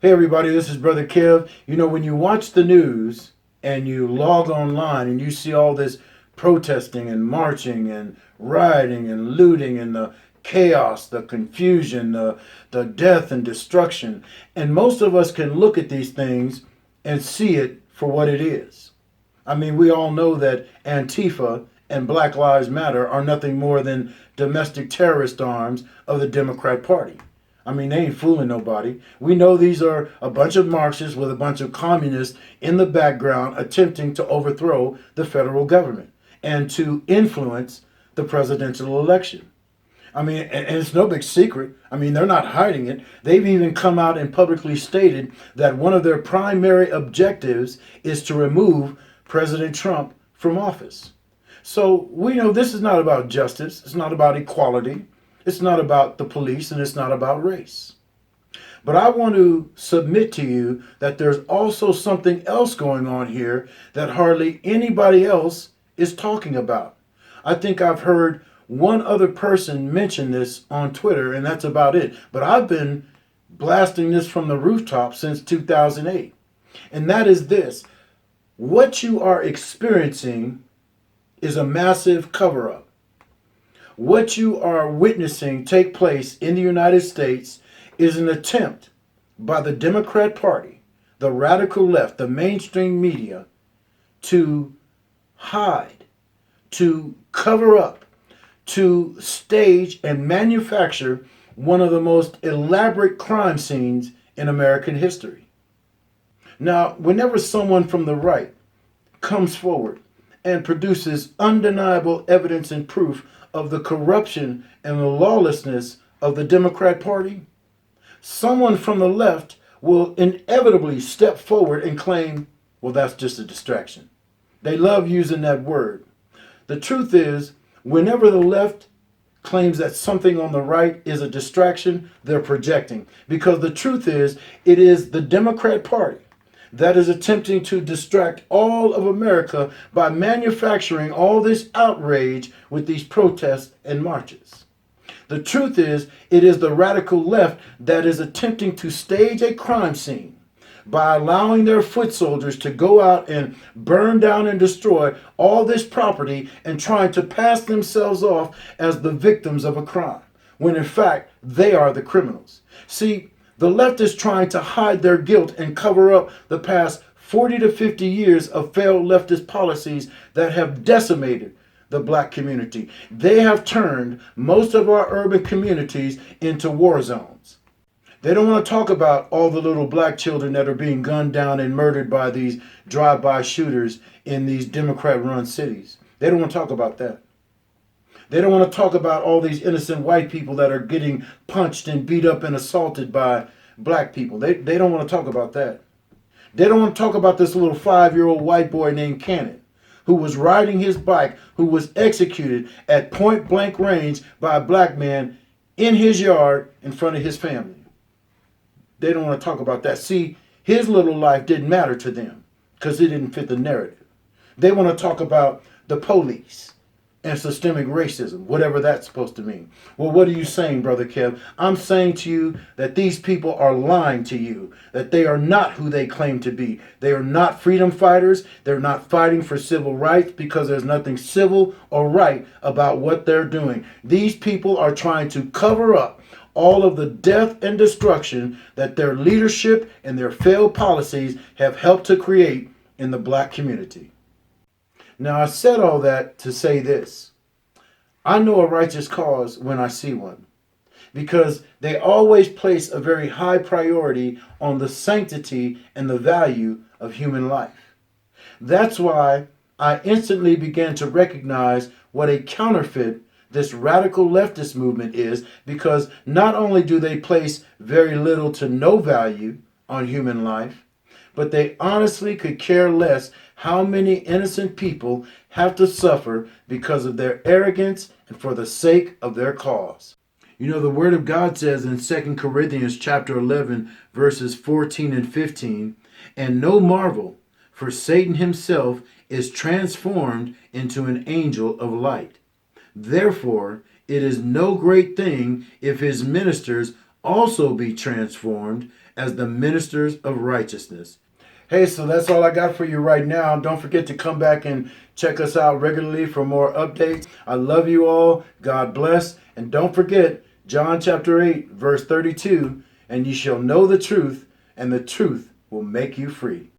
Hey everybody, this is Brother Kev. You know, when you watch the news and you log online and you see all this protesting and marching and rioting and looting and the chaos, the confusion, the death and destruction, and most of us can look at these things and see it for what it is. I mean, we all know that Antifa and Black Lives Matter are nothing more than domestic terrorist arms of the Democrat Party. I mean, they ain't fooling nobody. We know these are a bunch of Marxists with a bunch of communists in the background attempting to overthrow the federal government and to influence the presidential election. I mean, and it's no big secret. I mean, they're not hiding it. They've even come out and publicly stated that one of their primary objectives is to remove President Trump from office. So we know this is not about justice. It's not about equality. It's not about the police, and it's not about race. But I want to submit to you that there's also something else going on here that hardly anybody else is talking about. I think I've heard one other person mention this on Twitter, and that's about it. But I've been blasting this from the rooftop since 2008. And that is this. What you are experiencing is a massive cover-up. What you are witnessing take place in the United States is an attempt by the Democrat Party, the radical left, the mainstream media, to hide, to cover up, to stage and manufacture one of the most elaborate crime scenes in American history. Now, whenever someone from the right comes forward and produces undeniable evidence and proof of the corruption and the lawlessness of the Democrat Party, someone from the left will inevitably step forward and claim, well, that's just a distraction. They love using that word. The truth is, whenever the left claims that something on the right is a distraction, they're projecting. Because the truth is, it is the Democrat Party that is attempting to distract all of America by manufacturing all this outrage with these protests and marches. The truth is, it is the radical left that is attempting to stage a crime scene by allowing their foot soldiers to go out and burn down and destroy all this property and trying to pass themselves off as the victims of a crime, when in fact they are the criminals. See, the left is trying to hide their guilt and cover up the past 40 to 50 years of failed leftist policies that have decimated the black community. They have turned most of our urban communities into war zones. They don't want to talk about all the little black children that are being gunned down and murdered by these drive-by shooters in these Democrat-run cities. They don't want to talk about that. They don't want to talk about all these innocent white people that are getting punched and beat up and assaulted by black people. They don't want to talk about that. They don't want to talk about this little 5-year-old white boy named Cannon, who was riding his bike, who was executed at point blank range by a black man in his yard in front of his family. They don't want to talk about that. See, his little life didn't matter to them because it didn't fit the narrative. They want to talk about the police and systemic racism, whatever that's supposed to mean. Well, what are you saying, Brother Kev? I'm saying to you that these people are lying to you, that they are not who they claim to be. They are not freedom fighters. They're not fighting for civil rights because there's nothing civil or right about what they're doing. These people are trying to cover up all of the death and destruction that their leadership and their failed policies have helped to create in the black community. Now, I said all that to say this. I know a righteous cause when I see one, because they always place a very high priority on the sanctity and the value of human life. That's why I instantly began to recognize what a counterfeit this radical leftist movement is, because not only do they place very little to no value on human life, but they honestly could care less how many innocent people have to suffer because of their arrogance and for the sake of their cause. You know, the Word of God says in 2 Corinthians chapter 11, verses 14 and 15, "And no marvel, for Satan himself is transformed into an angel of light. Therefore, it is no great thing if his ministers also be transformed as the ministers of righteousness. Hey, so that's all I got for you right now. Don't forget to come back and check us out regularly for more updates. I love you all. God bless. And don't forget John chapter 8, verse 32, and ye shall know the truth, and the truth will make you free.